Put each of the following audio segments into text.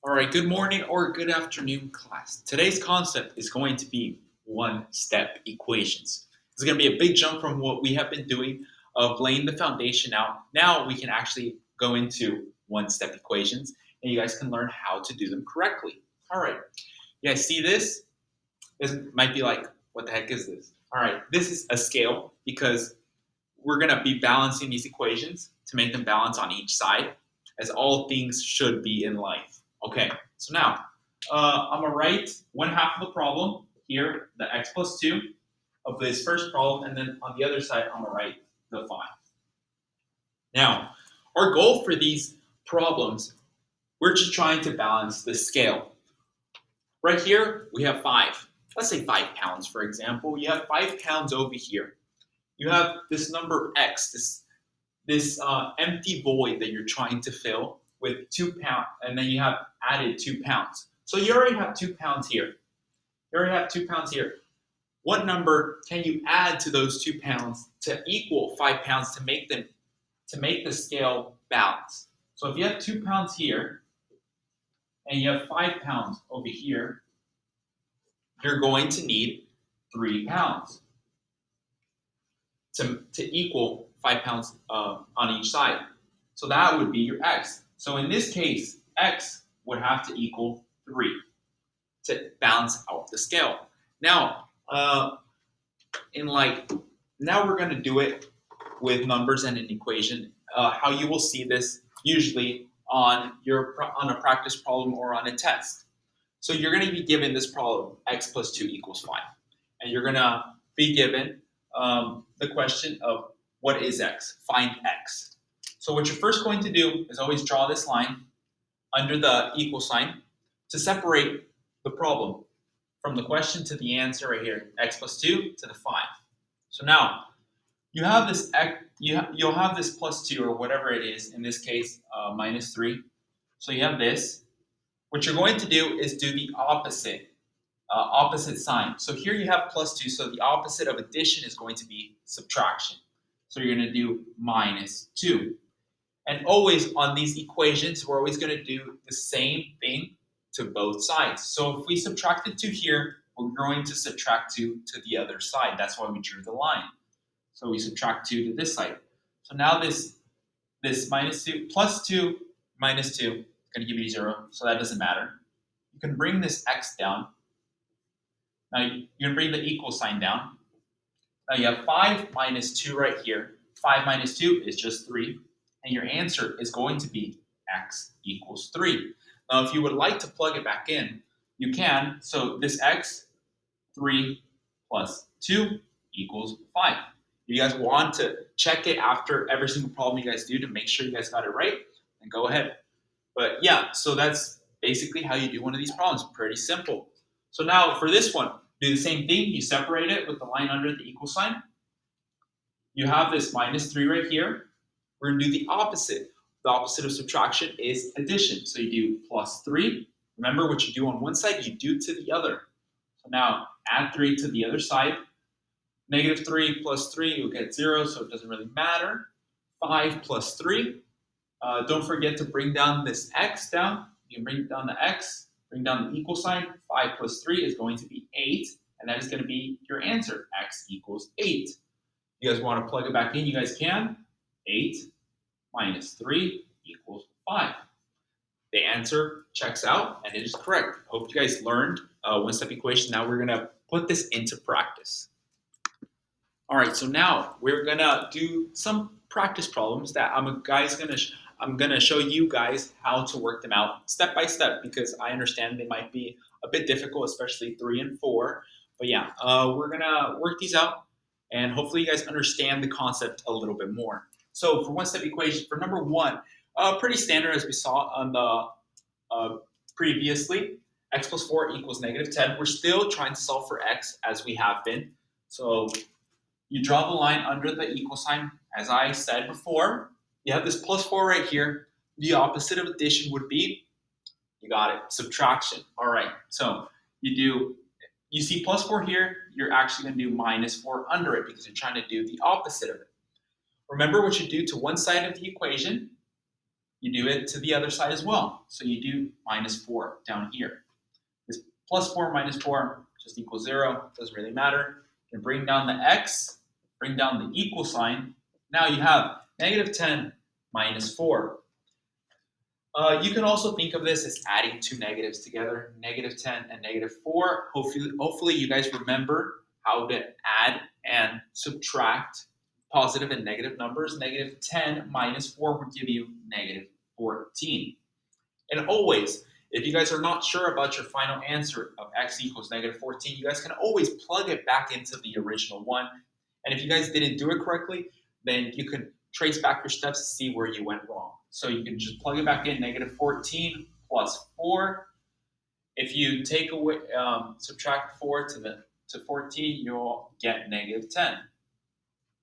All right, good morning or good afternoon, class. Today's concept is going to be one-step equations. It's going to be a big jump from what we have been doing of laying the foundation out. Now we can actually go into one-step equations, and you guys can learn how to do them correctly. All right, you guys see this? This might be like, what the heck is this? All right, this is a scale because we're going to be balancing these equations to make them balance on each side, as all things should be in life. Okay, so now I'm going to write one half of the problem here, the x plus 2 of this first problem, and then on the other side, I'm going to write the 5. Now, our goal for these problems, we're just trying to balance the scale. Right here, we have 5. Let's say 5 pounds, for example. You have 5 pounds over here. You have this number x, this empty void that you're trying to fill with 2 pounds, and then you have added 2 pounds. So you already have 2 pounds here. You already have 2 pounds here. What number can you add to those 2 pounds to equal 5 pounds to make the scale balance? So if you have 2 pounds here and you have 5 pounds over here, you're going to need 3 pounds to equal 5 pounds on each side. So that would be your x. So in this case, x would have to equal 3 to balance out the scale. Now, now we're going to do it with numbers and an equation. How you will see this usually on a practice problem or on a test. So you're going to be given this problem, x plus 2 equals 5. And you're going to be given the question of what is x? Find x. So what you're first going to do is always draw this line under the equal sign to separate the problem from the question to the answer right here, x plus 2 to the 5. So now you have this x, you'll have this plus 2 or whatever it is, in this case minus 3. So you have this. What you're going to do is do the opposite sign. So here you have plus 2, so the opposite of addition is going to be subtraction. So you're going to do minus 2. And always on these equations, we're always going to do the same thing to both sides. So if we subtracted 2 here, we're going to subtract 2 to the other side. That's why we drew the line. So we subtract 2 to this side. So now this minus 2 plus 2 minus 2 is going to give you 0, so that doesn't matter. You can bring this x down. Now you're going to bring the equal sign down. Now you have 5 minus 2 right here. 5 minus 2 is just 3. And your answer is going to be x equals 3. Now if you would like to plug it back in, you can. So this x, 3 plus 2 equals 5. If you guys want to check it after every single problem you guys do to make sure you guys got it right, then go ahead. But yeah, so that's basically how you do one of these problems. Pretty simple. So now for this one, do the same thing. You separate it with the line under the equal sign. You have this minus 3 right here. We're going to do the opposite. The opposite of subtraction is addition. So you do plus 3. Remember, what you do on one side, you do to the other. So now add 3 to the other side. Negative 3 plus 3, you'll get 0, so it doesn't really matter. 5 plus 3. Don't forget to bring down this x down. You can bring down the x, bring down the equal sign. 5 plus 3 is going to be 8, and that is going to be your answer. X equals 8. You guys want to plug it back in, you guys can. 8 minus 3 equals 5. The answer checks out, and it is correct. Hope you guys learned one-step equation. Now we're going to put this into practice. All right, so now we're going to do some practice problems that I'm going to show you guys how to work them out step by step, because I understand they might be a bit difficult, especially 3 and 4. But yeah, we're going to work these out, and hopefully you guys understand the concept a little bit more. So for one-step equation, for number 1, pretty standard as we saw on the previously, x plus 4 equals negative 10. We're still trying to solve for x as we have been. So you draw the line under the equal sign, as I said before. You have this plus 4 right here. The opposite of addition would be, you got it, subtraction. All right, so you see plus 4 here, you're actually going to do minus 4 under it because you're trying to do the opposite of it. Remember what you do to one side of the equation. you do it to the other side as well. So you do -4 down here. This +4 minus 4 just equals 0. Doesn't really matter. You can bring down the x, bring down the equal sign. Now you have -10 minus 4. You can also think of this as adding two negatives together, -10 and -4. Hopefully you guys remember how to add and subtract positive and negative numbers. -10 minus 4 would give you -14. And always, if you guys are not sure about your final answer of x equals -14, you guys can always plug it back into the original one. And if you guys didn't do it correctly, then you can trace back your steps to see where you went wrong. So you can just plug it back in, -14 plus 4. If you take away, subtract 4 to 14, you'll get -10.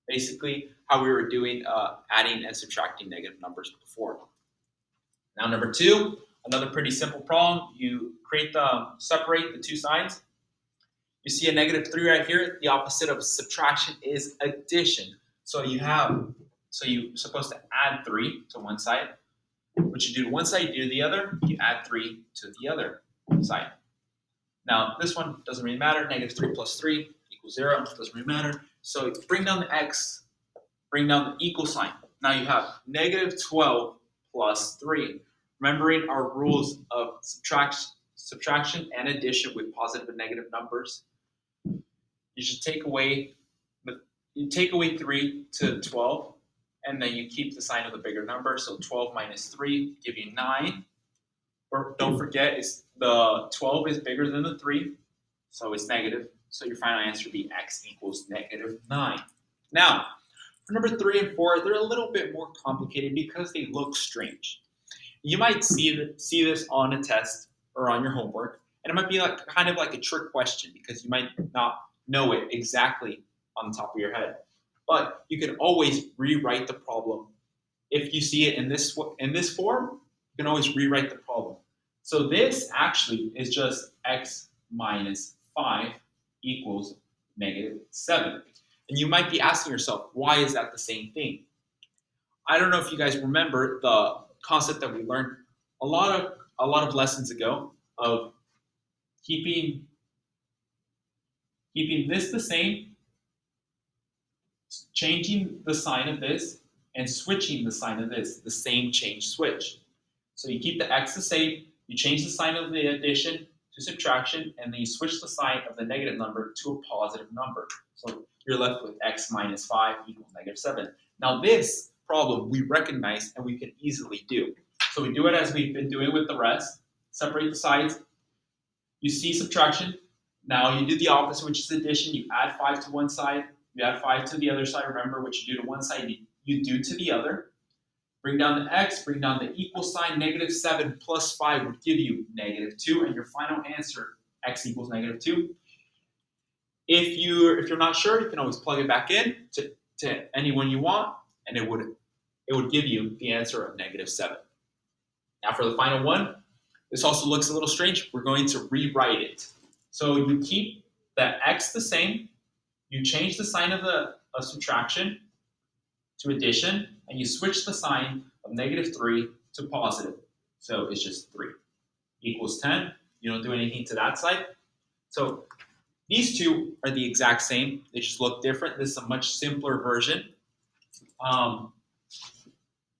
Basically, how we were doing adding and subtracting negative numbers before. Now, number 2, another pretty simple problem. You separate the two sides. You see a -3 right here. The opposite of subtraction is addition. So you're supposed to add 3 to one side. What you do to one side, you do to the other. You add 3 to the other side. Now, this one doesn't really matter. -3 plus 3 equals 0. Doesn't really matter. So bring down the x, bring down the equal sign. Now you have -12 plus 3. Remembering our rules of subtraction and addition with positive and negative numbers, you should take away 3 to 12, and then you keep the sign of the bigger number. So 12 minus 3 give you 9. Or don't forget, the 12 is bigger than the 3, so it's negative. So your final answer would be x equals -9. Now, for number 3 and 4, they're a little bit more complicated because they look strange. You might see this on a test or on your homework, and it might be kind of like a trick question because you might not know it exactly on the top of your head. But you can always rewrite the problem. If you see it in this form, you can always rewrite the problem. So this actually is just x minus 5 equals -7. And you might be asking yourself, why is that the same thing? I don't know if you guys remember the concept that we learned a lot of lessons ago of keeping this the same, changing the sign of this, and switching the sign of this, the same change switch. So you keep the x the same, you change the sign of the addition to subtraction, and then you switch the sign of the negative number to a positive number. So you're left with x minus 5 equals -7. Now this problem we recognize and we can easily do. So we do it as we've been doing with the rest. Separate the sides. You see subtraction. Now you do the opposite, which is addition. You add 5 to one side. You add 5 to the other side. Remember, what you do to one side, you do to the other. Bring down the x, bring down the equal sign. -7 plus 5 would give you -2, and your final answer, x equals -2. If you're not sure, you can always plug it back in to anyone you want, and it would give you the answer of -7. Now for the final one, this also looks a little strange. We're going to rewrite it. So you keep the x the same, you change the sign of subtraction to addition, and you switch the sign of -3 to positive. So it's just 3 equals 10. You don't do anything to that side. So these two are the exact same. They just look different. This is a much simpler version.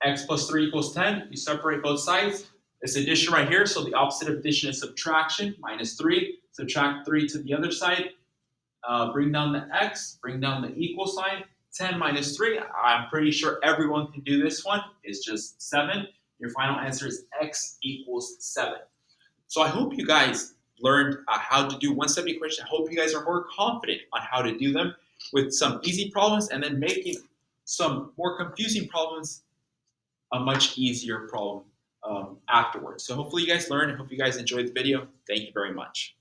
X plus 3 equals 10. You separate both sides. It's addition right here, so the opposite of addition is subtraction, -3. Subtract 3 to the other side. Bring down the x, bring down the equal sign. 10 minus 3, I'm pretty sure everyone can do this one. It's just 7. Your final answer is x equals 7. So I hope you guys learned how to do one-step equations. I hope you guys are more confident on how to do them with some easy problems and then making some more confusing problems a much easier problem afterwards. So hopefully you guys learned. I hope you guys enjoyed the video. Thank you very much.